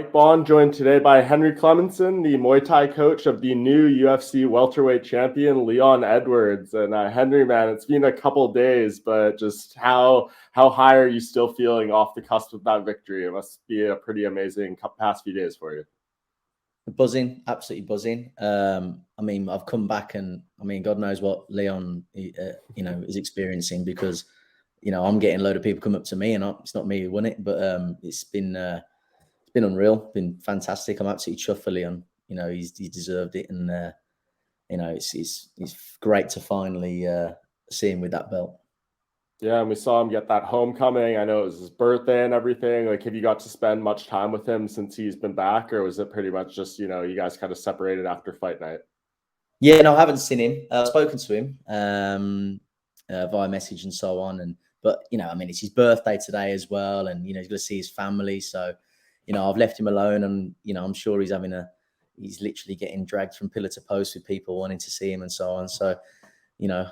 Mike Bohn joined today by Henry Cleminson, the Muay Thai coach of the new UFC welterweight champion Leon Edwards. And Henry, man, it's been a couple days, but just how high are you still feeling off the cusp of that victory? It must be a pretty amazing past few days for you. Buzzing, absolutely buzzing. I mean, I've come back, and I mean, God knows what Leon, is experiencing, because, I'm getting a load of people come up to me, and it's not me who won it, but it's been unreal, been fantastic. I'm absolutely chuffed for Leon. He's deserved it, and it's great to finally see him with that belt. Yeah, and we saw him get that homecoming. I know it was his birthday and everything. Like, have you got to spend much time with him since he's been back, or was it pretty much just, you guys kind of separated after fight night? Yeah, no, I haven't seen him. I've spoken to him via message and so on. But I mean, it's his birthday today as well, and he's going to see his family. So, I've left him alone, and I'm sure he's literally getting dragged from pillar to post with people wanting to see him and so on. So,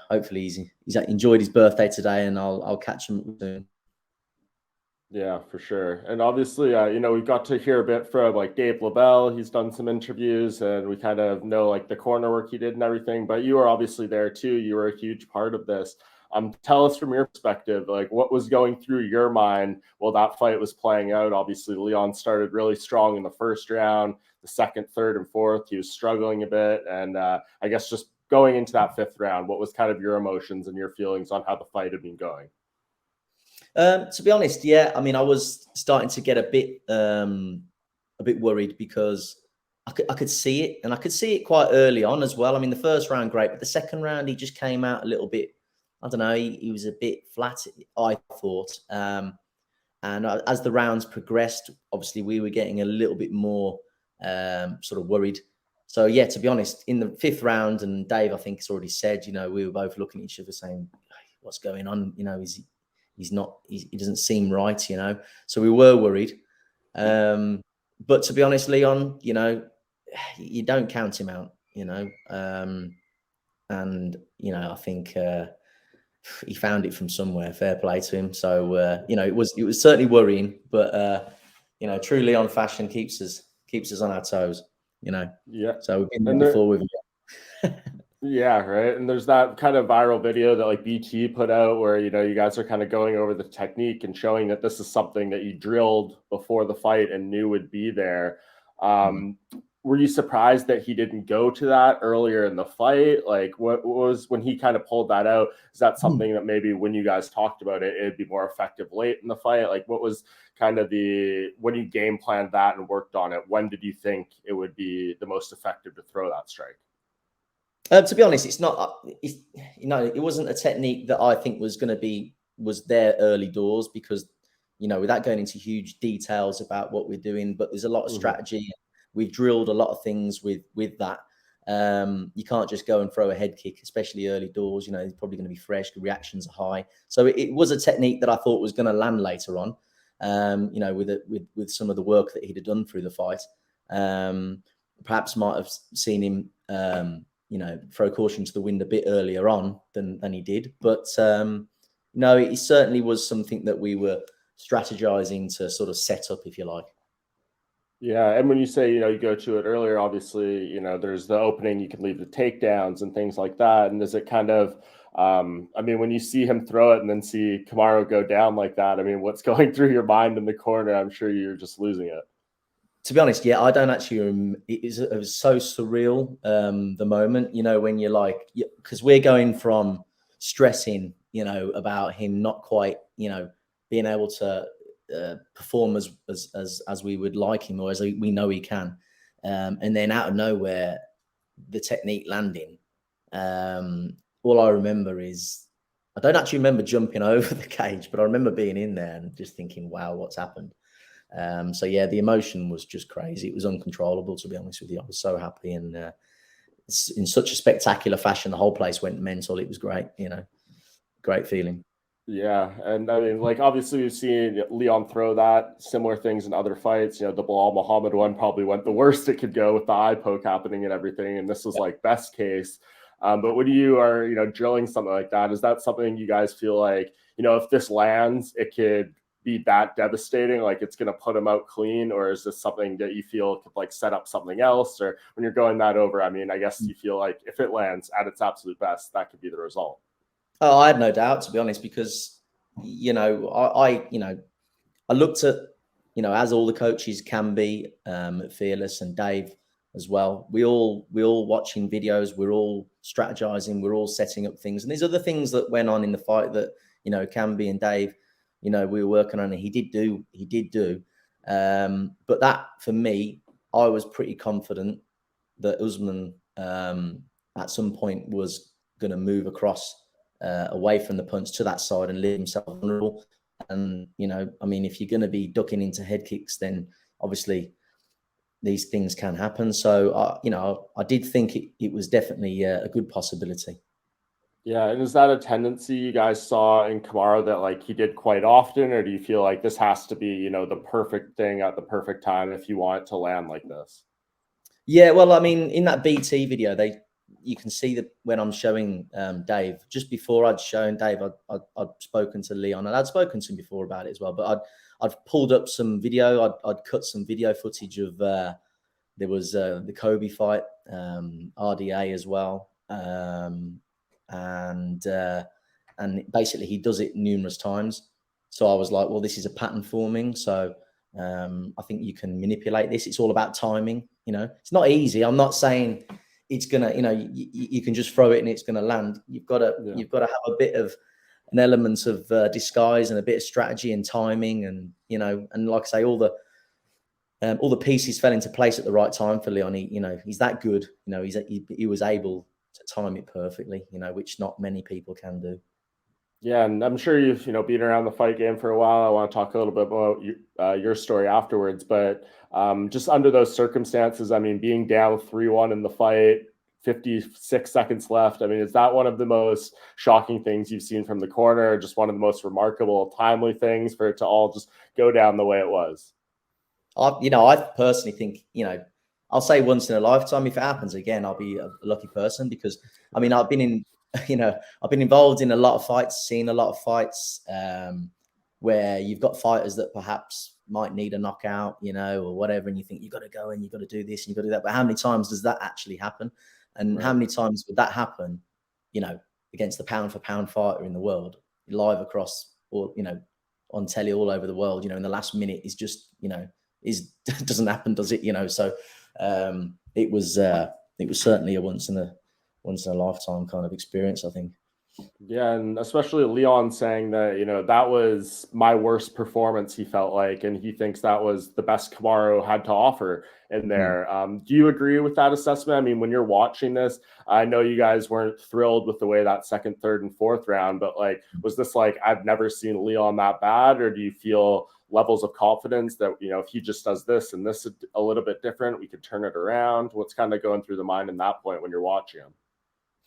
hopefully he's enjoyed his birthday today, and I'll catch him soon. Yeah, for sure. And obviously, we got to hear a bit from like Dave LaBelle. He's done some interviews, and we kind of know like the corner work he did and everything. But you were obviously there too. You were a huge part of this. Tell us from your perspective, like what was going through your mind while that fight was playing out. Obviously, Leon started really strong in the first round. The second, third, and fourth, he was struggling a bit. And I guess just going into that fifth round, what was kind of your emotions and your feelings on how the fight had been going? To be honest, yeah, I mean, I was starting to get a bit worried, because I could see it, and I could see it quite early on as well. I mean, the first round, great, but the second round, he just came out a little bit, I don't know, he was a bit flat, I thought. And as the rounds progressed, obviously we were getting a little bit more sort of worried. So yeah, to be honest, in the fifth round, and Dave, I think, has already said, we were both looking at each other saying, what's going on? He doesn't seem right, So we were worried. But to be honest, Leon, you don't count him out, and I think he found it from somewhere. Fair play to him. So it was certainly worrying, but true Leon fashion keeps us on our toes. Yeah. So we've been there before with him. Yeah, right. And there's that kind of viral video that like BT put out where, you guys are kind of going over the technique and showing that this is something that you drilled before the fight and knew would be there. Were you surprised that he didn't go to that earlier in the fight? Like, what was, when he kind of pulled that out, is that something that maybe when you guys talked about it, it'd be more effective late in the fight? Like, what was kind of when you game planned that and worked on it, when did you think it would be the most effective to throw that strike? To be honest, it wasn't a technique that I think was there early doors, because, without going into huge details about what we're doing, but there's a lot of strategy. We've drilled a lot of things with that. You can't just go and throw a head kick, especially early doors. It's probably going to be fresh. The reactions are high. So it was a technique that I thought was going to land later on, with some of the work that he'd have done through the fight. Perhaps might have seen him, throw caution to the wind a bit earlier on than he did. But no, it certainly was something that we were strategizing to sort of set up, if you like. Yeah, and when you say, you go to it earlier, obviously, there's the opening, you can leave the takedowns and things like that. And is it kind of, I mean, when you see him throw it and then see Kamaru go down like that, I mean, what's going through your mind in the corner? I'm sure you're just losing it. To be honest, yeah, I don't actually. It was so surreal, the moment, when you're like, because we're going from stressing, about him not quite, being able to perform as we would like him, or as we know he can, and then out of nowhere, the technique landing. All I remember is, I don't actually remember jumping over the cage, but I remember being in there and just thinking, wow, what's happened? So yeah, the emotion was just crazy. It was uncontrollable, to be honest with you. I was so happy, and in such a spectacular fashion, the whole place went mental. It was great, great feeling. Yeah, and I mean, like, obviously we've seen Leon throw that, similar things in other fights. The Bilal Muhammad one probably went the worst it could go with the eye poke happening and everything, and this was like best case. But when you are, drilling something like that, is that something you guys feel like, if this lands, it could be that devastating? Like it's going to put him out clean, or is this something that you feel could like set up something else? Or when you're going that over, I mean, I guess you feel like if it lands at its absolute best, that could be the result. Oh, I had no doubt, to be honest, because I looked at, as all the coaches can be, Fearless and Dave as well. We all watching videos. We're all strategizing. We're all setting up things. And there's other things that went on in the fight that, Camby and Dave, we were working on, and he did do. But that, for me, I was pretty confident that Usman at some point was going to move across away from the punch to that side and leave himself vulnerable. And, I mean, if you're going to be ducking into head kicks, then obviously these things can happen. So, I did think it was definitely a good possibility. Yeah. And is that a tendency you guys saw in Kamaru that like he did quite often, or do you feel like this has to be, the perfect thing at the perfect time if you want it to land like this? Yeah, well, I mean, in that BT video, you can see that when I'm showing Dave, just before I'd shown Dave, I'd spoken to Leon, and I'd spoken to him before about it as well. But I'd pulled up some video. I'd cut some video footage of there was the Kobe fight, RDA as well, and basically he does it numerous times. So I was like, well, this is a pattern forming. So I think you can manipulate this. It's all about timing. It's not easy. I'm not saying it's gonna, you can just throw it and it's gonna land. You've got to have a bit of an element of disguise and a bit of strategy and timing, and and like I say, all the pieces fell into place at the right time for Leon. He's that good. He was able to time it perfectly. Which not many people can do. Yeah, and I'm sure you've been around the fight game for a while. I want to talk a little bit about your story afterwards, but just under those circumstances, I mean, being down 3-1 in the fight, 56 seconds left. I mean, is that one of the most shocking things you've seen from the corner? Just one of the most remarkable, timely things for it to all just go down the way it was? I personally think, I'll say once in a lifetime. If it happens again, I'll be a lucky person, because I mean, I've been involved in a lot of fights, seen a lot of fights where you've got fighters that perhaps might need a knockout, or whatever, and you think you've got to go and you've got to do this and you've got to do that. But how many times does that actually happen? And Right. How many times would that happen, against the pound for pound fighter in the world, live across, or on telly all over the world, in the last minute is just, doesn't happen, does it? So it was certainly a once in a lifetime kind of experience, I think. Yeah, and especially Leon saying that, that was my worst performance, he felt like, and he thinks that was the best Kamaru had to offer in there. Do you agree with that assessment? I mean, when you're watching this, I know you guys weren't thrilled with the way that second, third, and fourth round, but like, was this like, I've never seen Leon that bad, or do you feel levels of confidence that, if he just does this and this a little bit different, we could turn it around? What's kind of going through the mind in that point when you're watching him?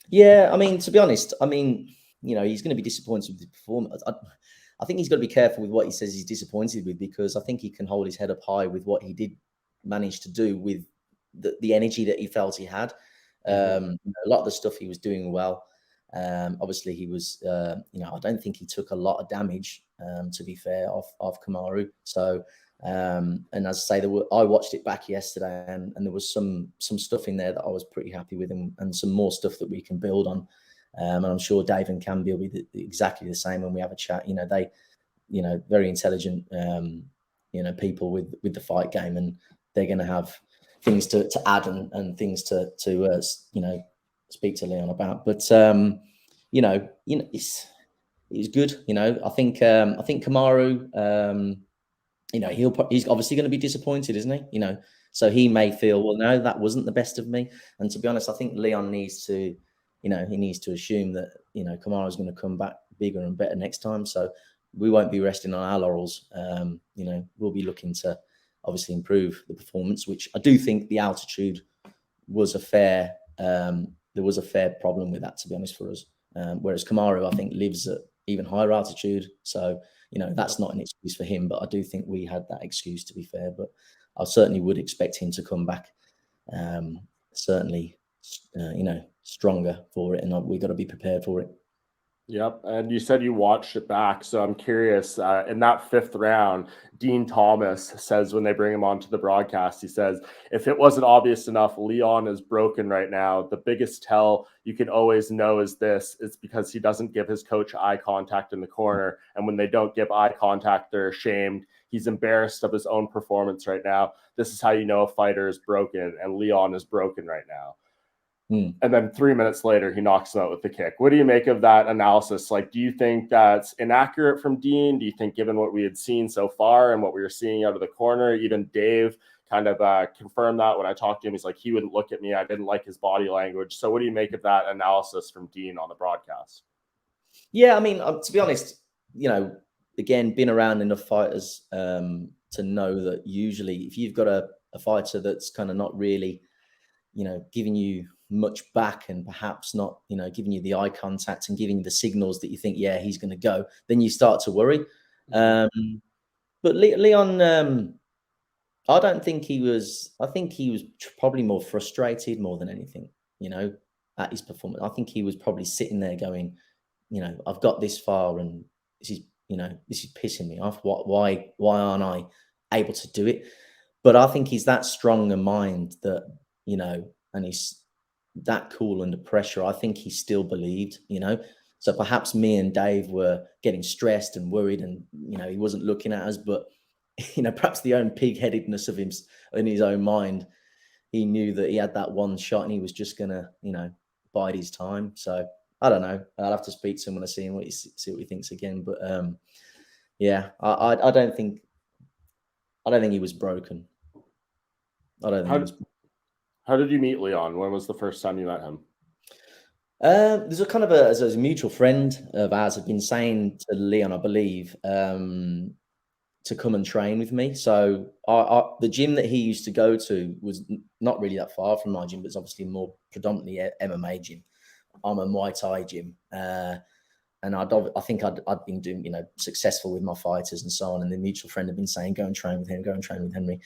Yeah, I mean, to be honest, I mean, he's going to be disappointed with the performance. I think he's got to be careful with what he says he's disappointed with, because I think he can hold his head up high with what he did manage to do with the energy that he felt he had. A lot of the stuff he was doing well. Obviously, he was, I don't think he took a lot of damage, to be fair, off Kamaru. So, and as I say, I watched it back yesterday, and there was some stuff in there that I was pretty happy with, and some more stuff that we can build on. And I'm sure Dave and Camby will be exactly the same when we have a chat. They, very intelligent, people with the fight game, and they're going to have things to add and things to speak to Leon about. But it's good. I think Kamaru. He's obviously going to be disappointed, isn't he? So he may feel, well, no, that wasn't the best of me. And to be honest, I think Leon needs to, he needs to assume that, Kamaru is going to come back bigger and better next time. So we won't be resting on our laurels. We'll be looking to obviously improve the performance, which I do think the altitude was a fair, there was a fair problem with that, to be honest, for us. Whereas Kamaru, I think, lives at even higher altitude. So, that's not an excuse for him, but I do think we had that excuse, to be fair. But I certainly would expect him to come back, certainly, stronger for it, and we've got to be prepared for it. Yep. And you said you watched it back. So I'm curious, in that fifth round, Dean Thomas says when they bring him onto the broadcast, he says, if it wasn't obvious enough, Leon is broken right now. The biggest tell you can always know is this. It's because he doesn't give his coach eye contact in the corner. And when they don't give eye contact, they're ashamed. He's embarrassed of his own performance right now. This is how you know a fighter is broken, and Leon is broken right now. And then 3 minutes later, he knocks him out with the kick. What do you make of that analysis? Like, do you think that's inaccurate from Dean? Do you think, given what we had seen so far and what we were seeing out of the corner, even Dave kind of confirmed that when I talked to him? He's like, he wouldn't look at me. I didn't like his body language. So what do you make of that analysis from Dean on the broadcast? Yeah, I mean, to be honest, again, been around enough fighters to know that usually if you've got a fighter that's kind of not really, giving you much back and perhaps not, giving you the eye contact and giving you the signals that you think, yeah, he's going to go, then you start to worry. But Leon, I don't think he was. I think he was probably more frustrated more than anything, at his performance. I think he was probably sitting there going, I've got this far and this is pissing me off. Why aren't I able to do it? But I think he's that strong a mind that, and he's that cool under pressure. I think he still believed, so perhaps me and Dave were getting stressed and worried and, he wasn't looking at us, but, perhaps the own pig-headedness of him in his own mind, he knew that he had that one shot and he was just going to, bide his time. So I don't know. I'll have to speak to him when I see him, see what he thinks again. But yeah, I don't think he was broken. I don't think he was. How did you meet Leon? When was the first time you met him? There's a kind of as a mutual friend of ours had been saying to Leon, I believe, to come and train with me. So the gym that he used to go to was not really that far from my gym, but it's obviously more predominantly MMA gym. I'm a Muay Thai gym. And I think I'd been doing, successful with my fighters and so on. And the mutual friend had been saying, go and train with him, go and train with Henry.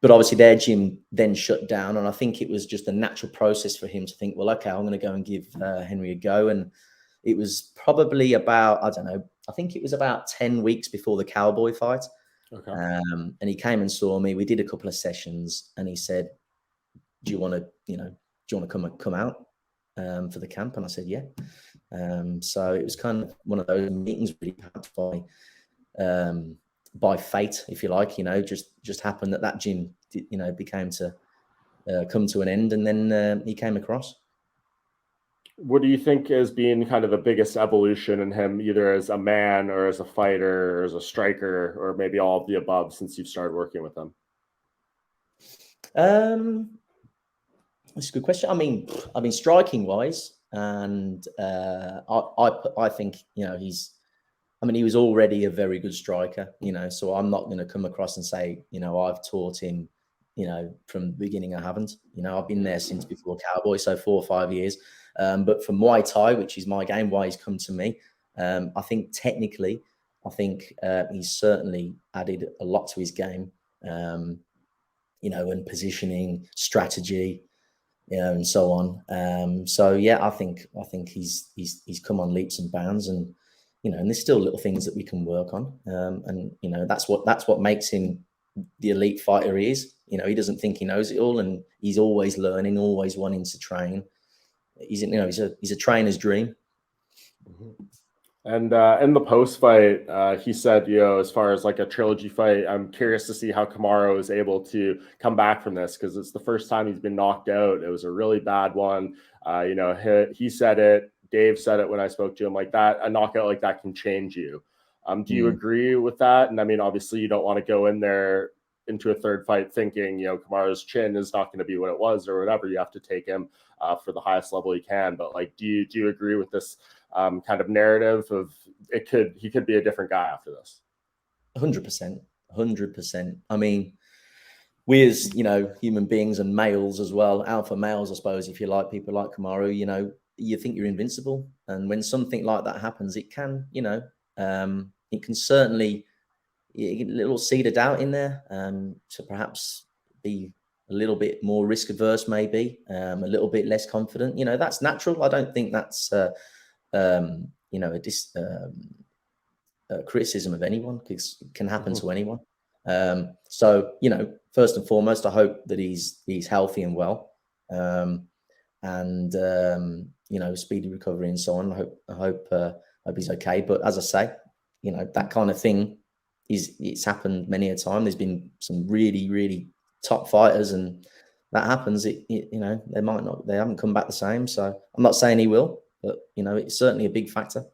But obviously their gym then shut down. And I think it was just a natural process for him to think, well, okay, I'm going to go and give Henry a go. And it was probably about, I don't know, I think it was about 10 weeks before the Cowboy fight. Okay. And he came and saw me. We did a couple of sessions and he said, do you want to come out for the camp? And I said, yeah. So it was kind of one of those meetings really perhaps by fate, if you like, just happened that gym, became to come to an end, and then he came across. What do you think has been kind of the biggest evolution in him, either as a man or as a fighter or as a striker, or maybe all of the above since you've started working with him? That's a good question. I mean, striking wise, and I think he was already a very good striker, so I'm not going to come across and say, I've taught him, from the beginning. I haven't, I've been there since before Cowboy, so 4 or 5 years. But for Muay Thai, which is my game, why he's come to me, I think technically, he's certainly added a lot to his game, and positioning, strategy, and so on. So yeah, I think he's come on leaps and bounds, and and there's still little things that we can work on. And that's what makes him the elite fighter he is. He doesn't think he knows it all, and he's always learning, always wanting to train. He's a trainer's dream. Mm-hmm. And in the post fight, he said, as far as like a trilogy fight, I'm curious to see how Kamaru is able to come back from this, because it's the first time he's been knocked out. It was a really bad one. He said it. Dave said it when I spoke to him, like that. A knockout like that can change you. Do you agree with that? And I mean, obviously, you don't want to go in there into a third fight thinking, Kamaru's chin is not going to be what it was or whatever. You have to take him for the highest level he can. But like, do you agree with this kind of narrative of he could be a different guy after this? 100%. I mean, we as human beings and males as well, alpha males, I suppose, if you like, people like Kamaru, you think you're invincible, and when something like that happens, it can, it can certainly a little seed of doubt in there, to perhaps be a little bit more risk averse, maybe a little bit less confident. That's natural. I don't think that's you know, a criticism of anyone, because it can happen to anyone. So, you know, first and foremost, I hope that he's healthy and well, and you know, speedy recovery and so on. I hope he's okay. But as I say, you know, that kind of thing it's happened many a time. There's been some really top fighters, and that happens. You know, they haven't come back the same. So I'm not saying he will, but you know, it's certainly a big factor.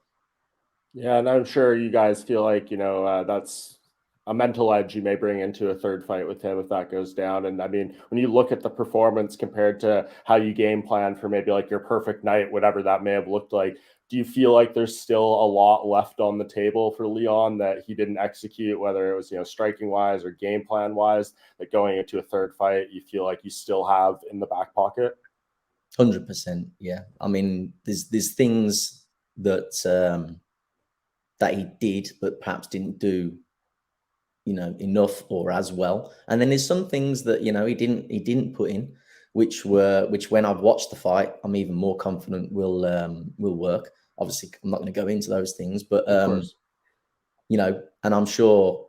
Yeah, and I'm sure you guys feel like, you know, that's a mental edge you may bring into a third fight with him if that goes down. And I mean, when you look at the performance compared to how you game plan for maybe like your perfect night, whatever that may have looked like, do you feel like there's still a lot left on the table for Leon that he didn't execute, whether it was, you know, striking wise or game plan wise, that going into a third fight, you feel like you still have in the back pocket? 100%. Yeah. I mean, there's things that that he did, but perhaps didn't do, you know, enough or as well. And then there's some things that, you know, he didn't put in, which when I've watched the fight, I'm even more confident will work. Obviously, I'm not going to go into those things, but Of course. you know, and I'm sure,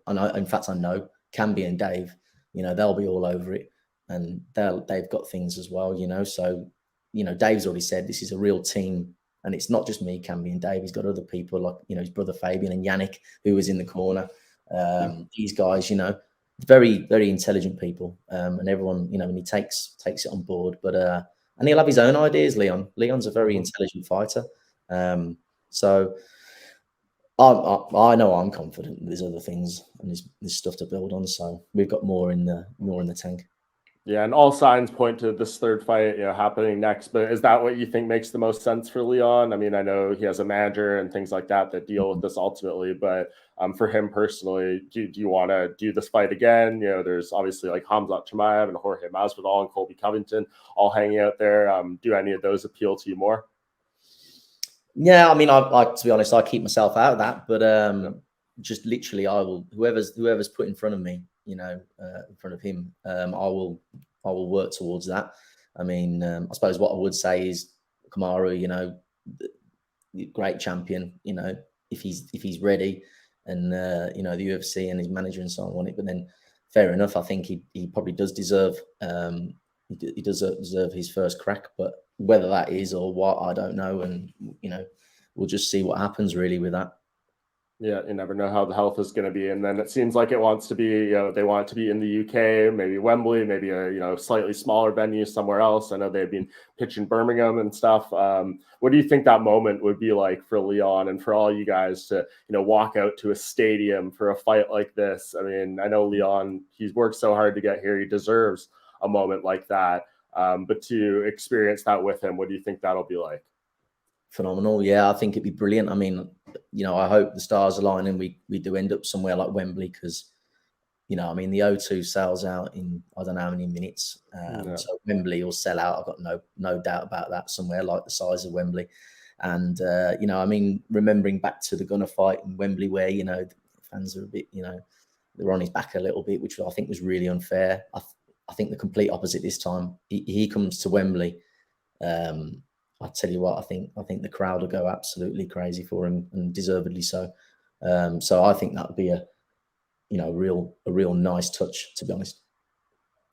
and in fact, I know Camby and Dave, you know, they'll be all over it, and they've got things as well, you know. So, you know, Dave's already said this is a real team, and it's not just me, Camby and Dave. He's got other people like, you know, his brother Fabian and Yannick, who was in the corner. These guys, you know, very intelligent people, and everyone, you know, and he takes it on board. But and he'll have his own ideas. Leon's a very intelligent fighter, so. I know I'm confident. There's other things and there's stuff to build on. So we've got more in the tank. Yeah, and all signs point to this third fight, you know, happening next. But is that what you think makes the most sense for Leon? I mean, I know he has a manager and things like that that deal with this ultimately, but for him personally, do you want to do this fight again? You know, there's obviously like Hamzat Chimaev and Jorge Masvidal and Colby Covington all hanging out there. Do any of those appeal to you more? Yeah, I mean, I to be honest, I keep myself out of that, but just literally, I will whoever's put in front of me, you know, in front of him, I will work towards that. I mean, I suppose what I would say is Kamaru, you know, great champion, you know, if he's ready, and you know, the UFC and his manager and so on want it, but then fair enough. I think he probably does deserve he does deserve his first crack, but whether that is or what, I don't know, and you know, we'll just see what happens really with that. Yeah, you never know how the health is going to be. And then it seems like it wants to be, you know, they want it to be in the UK, maybe Wembley, maybe a, you know, slightly smaller venue somewhere else. I know they've been pitching Birmingham and stuff. What do you think that moment would be like for Leon and for all you guys to, you know, walk out to a stadium for a fight like this? I mean, I know Leon, he's worked so hard to get here. He deserves a moment like that. But to experience that with him, what do you think that'll be like? Phenomenal. Yeah, I think it'd be brilliant. I mean, you know, I hope the stars align and we do end up somewhere like Wembley, because, you know, I mean, the O2 sells out in I don't know how many minutes. So Wembley will sell out. I've got no doubt about that. Somewhere like the size of Wembley, and you know, I mean, remembering back to the Gunner fight in Wembley, where, you know, the fans are a bit, you know, they're on his back a little bit, which I think was really unfair. I think the complete opposite this time. He comes to Wembley. I tell you what, I think the crowd will go absolutely crazy for him, and deservedly so. So I think that would be a real nice touch, to be honest.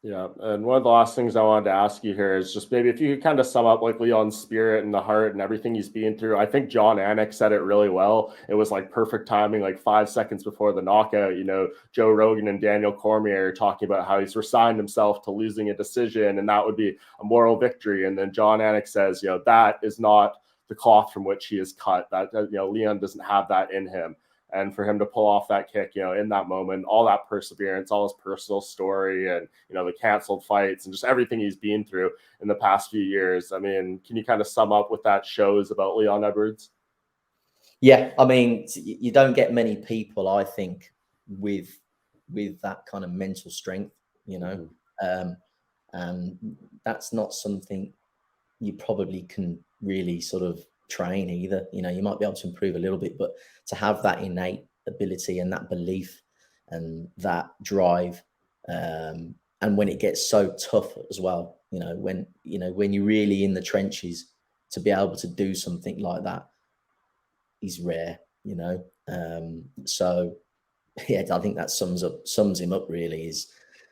Yeah, and one of the last things I wanted to ask you here is just maybe if you could kind of sum up like Leon's spirit and the heart and everything he's been through. I think John Anik said it really well. It was like perfect timing, like 5 seconds before the knockout. You know, Joe Rogan and Daniel Cormier are talking about how he's resigned himself to losing a decision, and that would be a moral victory. And then John Anik says, you know, that is not the cloth from which he is cut. That you know, Leon doesn't have that in him. And for him to pull off that kick, you know, in that moment, all that perseverance, all his personal story, and you know, the canceled fights and just everything he's been through in the past few years. I mean, can you kind of sum up what that shows about Leon Edwards? Yeah, I mean, you don't get many people, I think, with that kind of mental strength, you know, and that's not something you probably can really sort of train either. You know, you might be able to improve a little bit, but to have that innate ability and that belief and that drive, and when it gets so tough as well, you know, when you're really in the trenches, to be able to do something like that is rare, you know. So yeah, I think that sums him up really. Is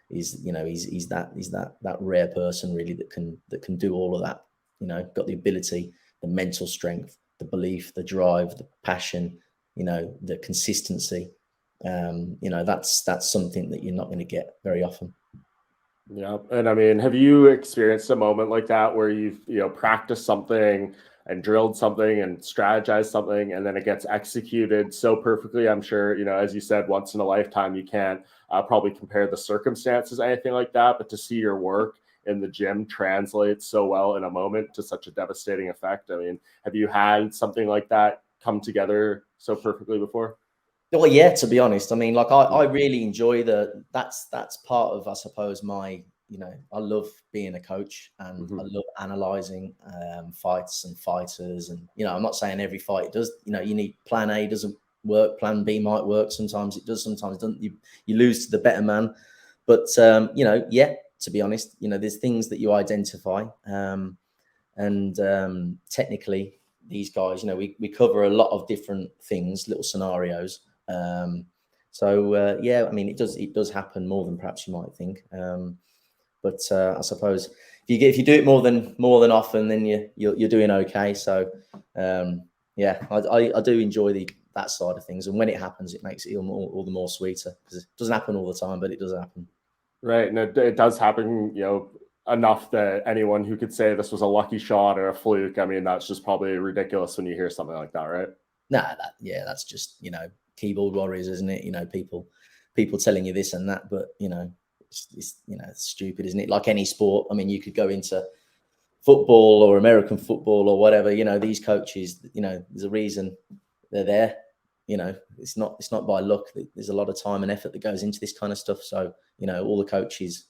you know, he's that rare person really that can do all of that. You know, got the ability, the mental strength, the belief, the drive, the passion, you know, the consistency. You know, that's something that you're not going to get very often. Yeah. And I mean, have you experienced a moment like that where you've, practiced something and drilled something and strategized something and then it gets executed so perfectly? I'm sure, as you said, once in a lifetime, you can't probably compare the circumstances, anything like that. But to see your work in the gym translate so well in a moment to such a devastating effect. I mean, have you had something like that come together so perfectly before? Well, yeah, to be honest, I mean, like I really enjoy that's part of, I suppose, my, I love being a coach and I love analyzing fights and fighters. And, I'm not saying every fight does, you need plan A doesn't work, plan B might work. Sometimes it does, sometimes it doesn't. You lose to the better man. But, yeah, to be honest, there's things that you identify. And technically, these guys, we cover a lot of different things, little scenarios. Yeah, I mean, it does happen more than perhaps you might think. But I suppose if you do it more than often, then you're doing okay. So yeah, I do enjoy that side of things, and when it happens, it makes it all the more sweeter, because it doesn't happen all the time, but it does happen. Right, and it does happen, enough that anyone who could say this was a lucky shot or a fluke, I mean, that's just probably ridiculous when you hear something like that, right? Nah, that's just, keyboard warriors, isn't it? People telling you this and that, but it's stupid, isn't it? Like any sport. I mean, you could go into football or American football or whatever. These coaches, there's a reason they're there. It's not by luck. There's a lot of time and effort that goes into this kind of stuff. So all the coaches.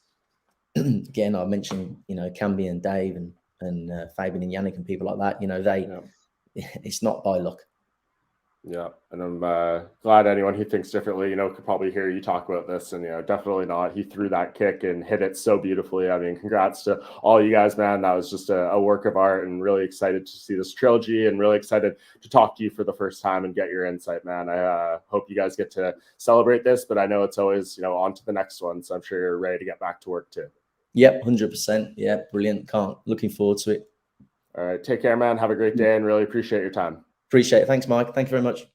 Again, I mentioned Camby and Dave and Fabian and Yannick and people like that. It's not by luck. Yeah, and I'm glad anyone who thinks differently, could probably hear you talk about this. And definitely not. He threw that kick and hit it so beautifully. I mean, congrats to all you guys, man. That was just a work of art, and really excited to see this trilogy, and really excited to talk to you for the first time and get your insight, man. I hope you guys get to celebrate this, but I know it's always on to the next one. So I'm sure you're ready to get back to work too. Yep, 100%. Yeah, brilliant. Looking forward to it. All right, take care, man. Have a great day, and really appreciate your time. Appreciate it. Thanks, Mike. Thank you very much.